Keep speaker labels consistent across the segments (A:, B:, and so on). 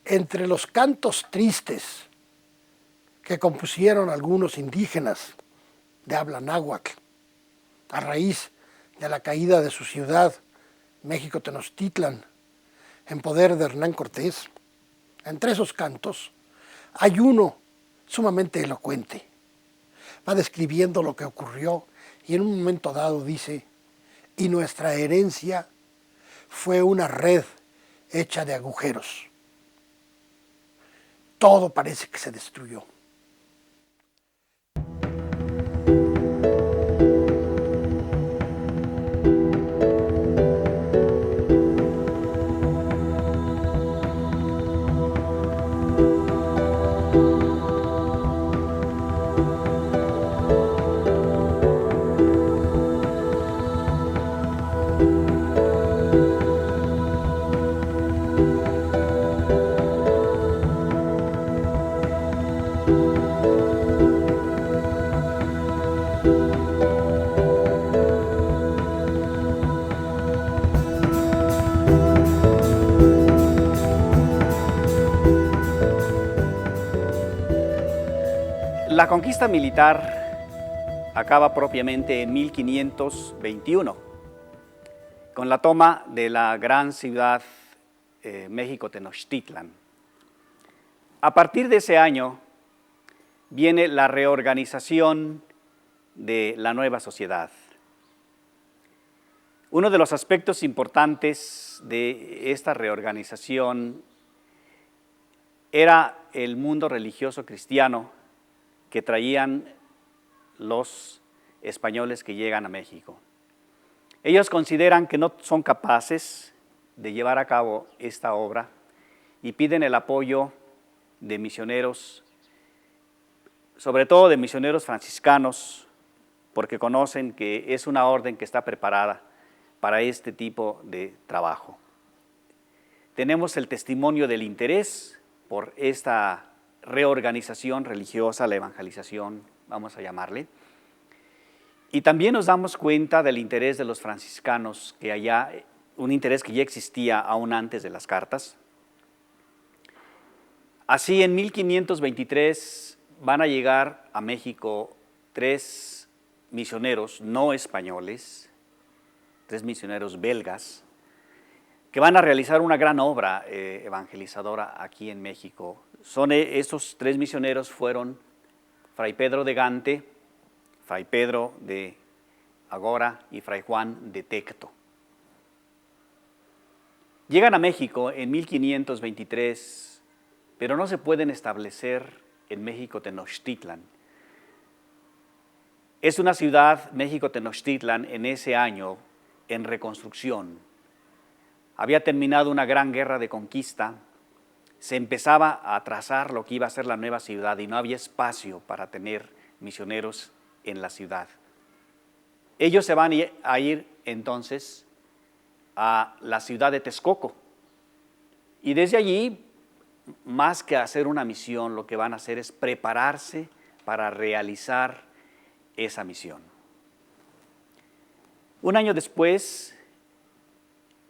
A: Entre los cantos tristes que compusieron algunos indígenas de habla náhuatl a raíz de la caída de su ciudad, México Tenochtitlan, en poder de Hernán Cortés, entre esos cantos hay uno sumamente elocuente. Va describiendo lo que ocurrió y en un momento dado dice: y nuestra herencia fue una red hecha de agujeros. Todo parece que se destruyó.
B: La conquista militar acaba propiamente en 1521, con la toma de la gran ciudad México Tenochtitlan. A partir de ese año viene la reorganización de la nueva sociedad. Uno de los aspectos importantes de esta reorganización era el mundo religioso cristiano que traían los españoles que llegan a México. Ellos consideran que no son capaces de llevar a cabo esta obra y piden el apoyo de misioneros, sobre todo de misioneros franciscanos, porque conocen que es una orden que está preparada para este tipo de trabajo. Tenemos el testimonio del interés por esta reorganización religiosa, la evangelización, vamos a llamarle. Y también nos damos cuenta del interés de los franciscanos, que allá, un interés que ya existía aún antes de las cartas. Así, en 1523 van a llegar a México 3 misioneros no españoles, 3 misioneros belgas, que van a realizar una gran obra evangelizadora aquí en México. Estos 3 misioneros fueron Fray Pedro de Gante, Fray Pedro de Agora y Fray Juan de Tecto. Llegan a México en 1523, pero no se pueden establecer en México Tenochtitlan. Es una ciudad, México Tenochtitlan, en ese año en reconstrucción. Había terminado una gran guerra de conquista, se empezaba a trazar lo que iba a ser la nueva ciudad y no había espacio para tener misioneros en la ciudad. Ellos se van a ir entonces a la ciudad de Texcoco y desde allí, más que hacer una misión, lo que van a hacer es prepararse para realizar esa misión. Un año después,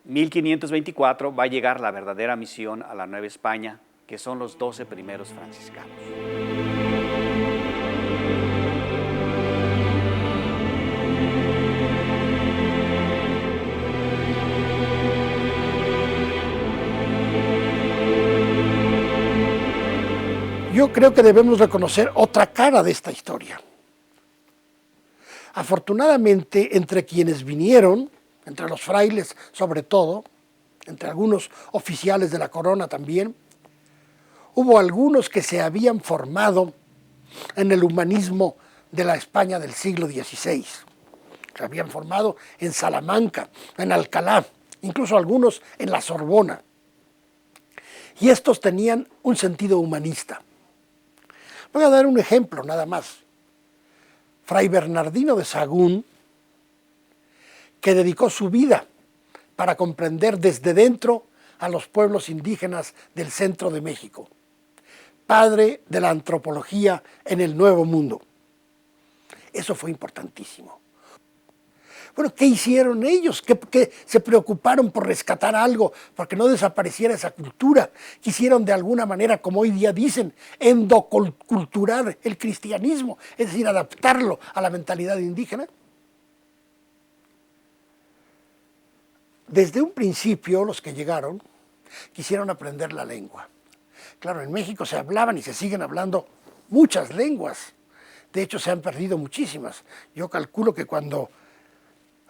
B: 1524, va a llegar la verdadera misión a la Nueva España, que son los 12 primeros franciscanos.
A: Yo creo que debemos reconocer otra cara de esta historia. Afortunadamente, entre quienes vinieron, entre los frailes sobre todo, entre algunos oficiales de la corona también, hubo algunos que se habían formado en el humanismo de la España del siglo XVI. Se habían formado en Salamanca, en Alcalá, incluso algunos en la Sorbona. Y estos tenían un sentido humanista. Voy a dar un ejemplo nada más. Fray Bernardino de Sahagún, que dedicó su vida para comprender desde dentro a los pueblos indígenas del centro de México. Padre de la antropología en el Nuevo Mundo. Eso fue importantísimo. Bueno, ¿qué hicieron ellos? ¿Qué se preocuparon por rescatar algo, porque no desapareciera esa cultura? Quisieron de alguna manera, como hoy día dicen, endoculturar el cristianismo, es decir, adaptarlo a la mentalidad indígena. Desde un principio, los que llegaron quisieron aprender la lengua. Claro, en México se hablaban y se siguen hablando muchas lenguas. De hecho, se han perdido muchísimas. Yo calculo que cuando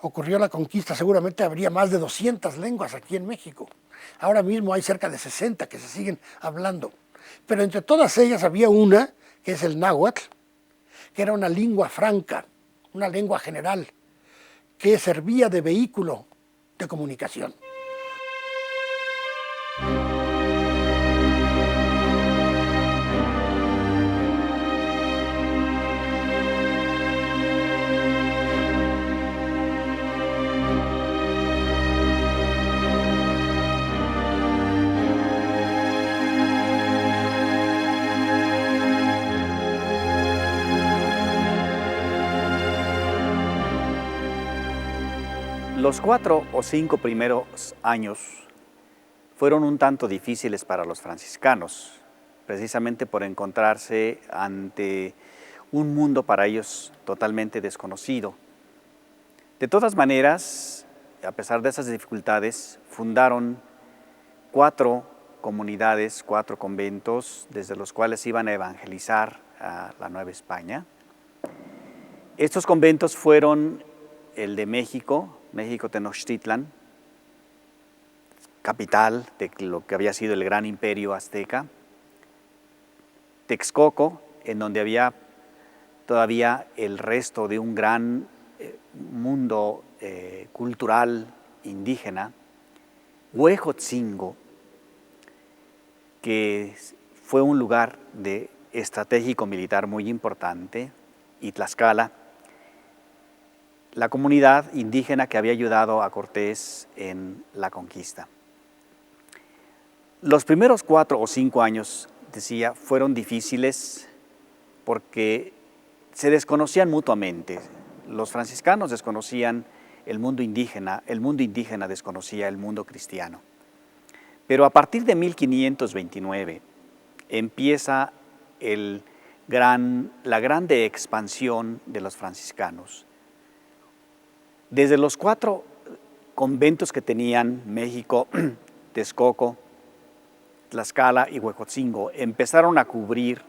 A: ocurrió la conquista seguramente habría más de 200 lenguas aquí en México. Ahora mismo hay cerca de 60 que se siguen hablando. Pero entre todas ellas había una, que es el náhuatl, que era una lengua franca, una lengua general, que servía de vehículo de comunicación.
B: Los 4 o 5 primeros años fueron un tanto difíciles para los franciscanos, precisamente por encontrarse ante un mundo para ellos totalmente desconocido. De todas maneras, a pesar de esas dificultades, fundaron 4 comunidades, 4 conventos, desde los cuales iban a evangelizar a la Nueva España. Estos conventos fueron el de México, Tenochtitlan, capital de lo que había sido el gran imperio azteca, Texcoco, en donde había todavía el resto de un gran mundo cultural indígena, Huejotzingo, que fue un lugar estratégico militar muy importante, y Tlaxcala, la comunidad indígena que había ayudado a Cortés en la conquista. Los primeros 4 o 5 años, decía, fueron difíciles porque se desconocían mutuamente. Los franciscanos desconocían el mundo indígena desconocía el mundo cristiano. Pero a partir de 1529 empieza la grande expansión de los franciscanos. Desde los 4 conventos que tenían México, Texcoco, Tlaxcala y Huejotzingo, empezaron a cubrir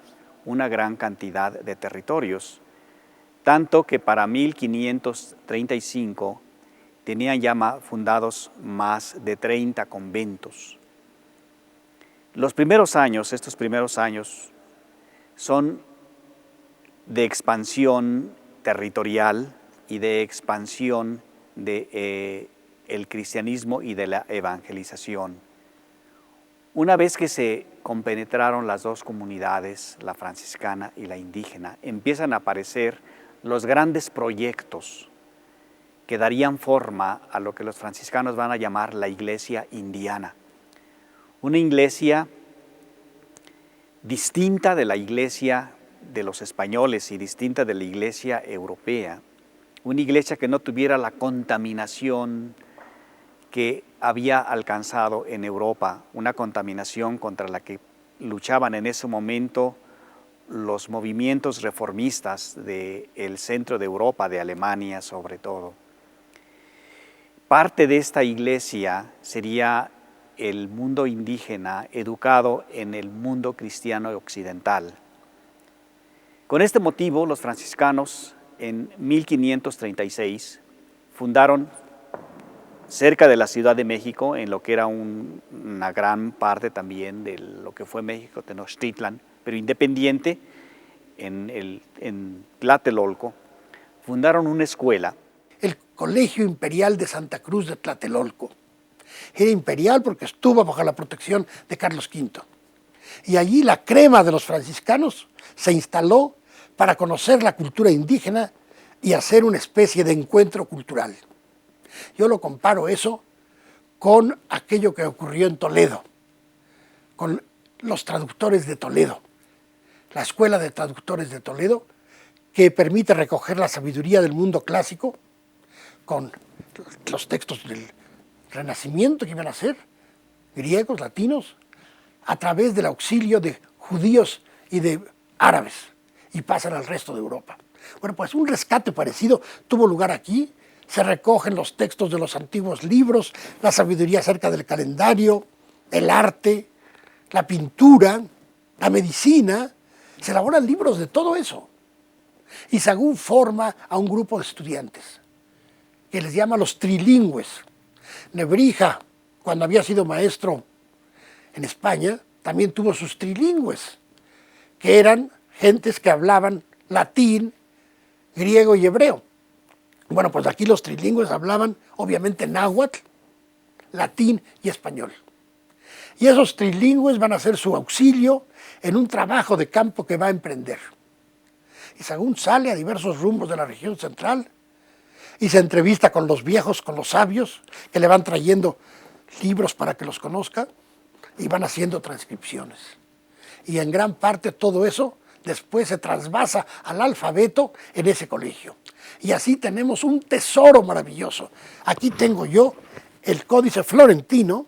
B: una gran cantidad de territorios, tanto que para 1535 tenían ya fundados más de 30 conventos. Estos primeros años, son de expansión territorial y de expansión del cristianismo y de la evangelización. Una vez que se compenetraron las 2 comunidades, la franciscana y la indígena, empiezan a aparecer los grandes proyectos que darían forma a lo que los franciscanos van a llamar la iglesia indiana. Una iglesia distinta de la iglesia de los españoles y distinta de la iglesia europea. Una iglesia que no tuviera la contaminación que había alcanzado en Europa, una contaminación contra la que luchaban en ese momento los movimientos reformistas del centro de Europa, de Alemania sobre todo. Parte de esta iglesia sería el mundo indígena educado en el mundo cristiano occidental. Con este motivo, los franciscanos en 1536 fundaron cerca de la Ciudad de México, en lo que era una gran parte también de lo que fue México Tenochtitlan, pero independiente, en Tlatelolco, fundaron una escuela.
A: El Colegio Imperial de Santa Cruz de Tlatelolco. Era imperial porque estuvo bajo la protección de Carlos V. Y allí la crema de los franciscanos se instaló para conocer la cultura indígena y hacer una especie de encuentro cultural. Yo lo comparo eso con aquello que ocurrió en Toledo, con los traductores de Toledo, la Escuela de Traductores de Toledo, que permite recoger la sabiduría del mundo clásico con los textos del Renacimiento que iban a ser, griegos, latinos, a través del auxilio de judíos y de árabes, y pasan al resto de Europa. Bueno, pues un rescate parecido tuvo lugar aquí. Se recogen los textos de los antiguos libros, la sabiduría acerca del calendario, el arte, la pintura, la medicina. Se elaboran libros de todo eso. Y Sahagún forma a un grupo de estudiantes que les llama los trilingües. Nebrija, cuando había sido maestro en España, también tuvo sus trilingües, que eran gentes que hablaban latín, griego y hebreo. Bueno, pues aquí los trilingües hablaban obviamente náhuatl, latín y español. Y esos trilingües van a ser su auxilio en un trabajo de campo que va a emprender. Y Sahagún sale a diversos rumbos de la región central y se entrevista con los viejos, con los sabios, que le van trayendo libros para que los conozca y van haciendo transcripciones. Y en gran parte todo eso después se trasvasa al alfabeto en ese colegio. Y así tenemos un tesoro maravilloso. Aquí tengo yo el Códice Florentino,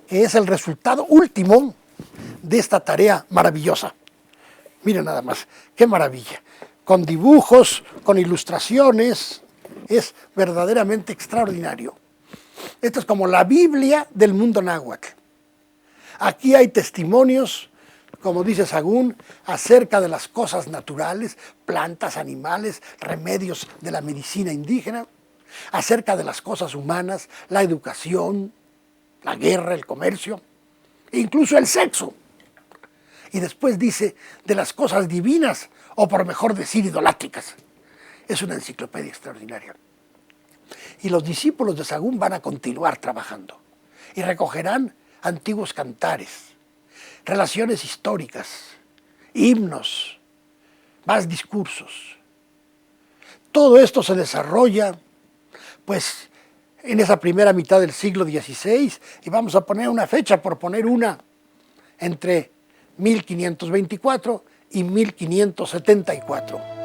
A: que es el resultado último de esta tarea maravillosa. Miren nada más, qué maravilla. Con dibujos, con ilustraciones, es verdaderamente extraordinario. Esto es como la Biblia del mundo náhuatl. Aquí hay testimonios, como dice Sahagún, acerca de las cosas naturales, plantas, animales, remedios de la medicina indígena, acerca de las cosas humanas, la educación, la guerra, el comercio, e incluso el sexo. Y después dice de las cosas divinas, o por mejor decir idolátricas. Es una enciclopedia extraordinaria. Y los discípulos de Sahagún van a continuar trabajando y recogerán antiguos cantares, relaciones históricas, himnos, más discursos. Todo esto se desarrolla, pues, en esa primera mitad del siglo XVI, y vamos a poner una fecha, por poner una, entre 1524 y 1574.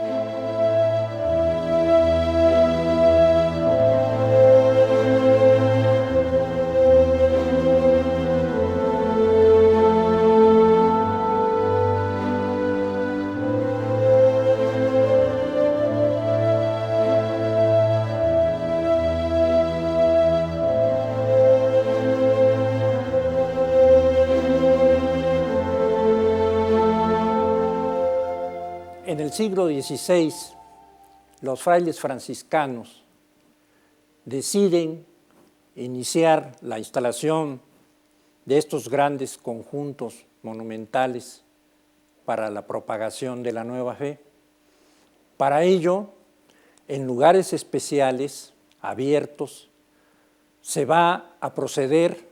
C: En el siglo XVI, los frailes franciscanos deciden iniciar la instalación de estos grandes conjuntos monumentales para la propagación de la nueva fe. Para ello, en lugares especiales, abiertos, se va a proceder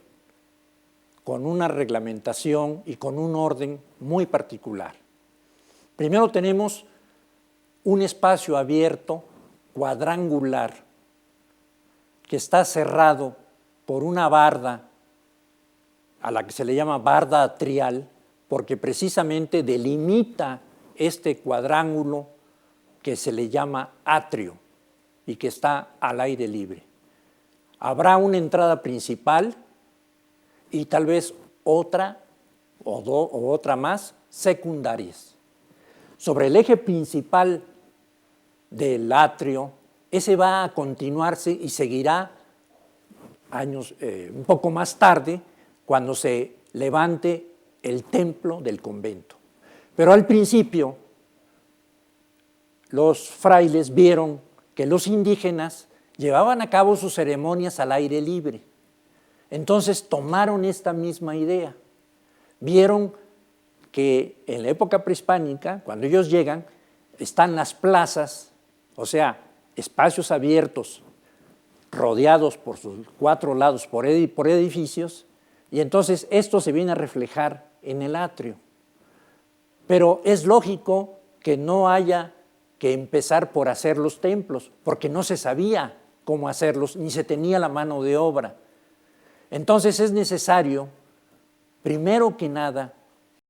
C: con una reglamentación y con un orden muy particular. Primero tenemos un espacio abierto, cuadrangular, que está cerrado por una barda, a la que se le llama barda atrial, porque precisamente delimita este cuadrángulo que se le llama atrio y que está al aire libre. Habrá una entrada principal y tal vez otra o otra más secundarias. Sobre el eje principal del atrio, ese va a continuarse y seguirá años, un poco más tarde, cuando se levante el templo del convento. Pero al principio, los frailes vieron que los indígenas llevaban a cabo sus ceremonias al aire libre. Entonces tomaron esta misma idea. Vieron que en la época prehispánica, cuando ellos llegan, están las plazas, o sea, espacios abiertos, rodeados por sus cuatro lados por edificios, y entonces esto se viene a reflejar en el atrio. Pero es lógico que no haya que empezar por hacer los templos, porque no se sabía cómo hacerlos, ni se tenía la mano de obra. Entonces es necesario, primero que nada,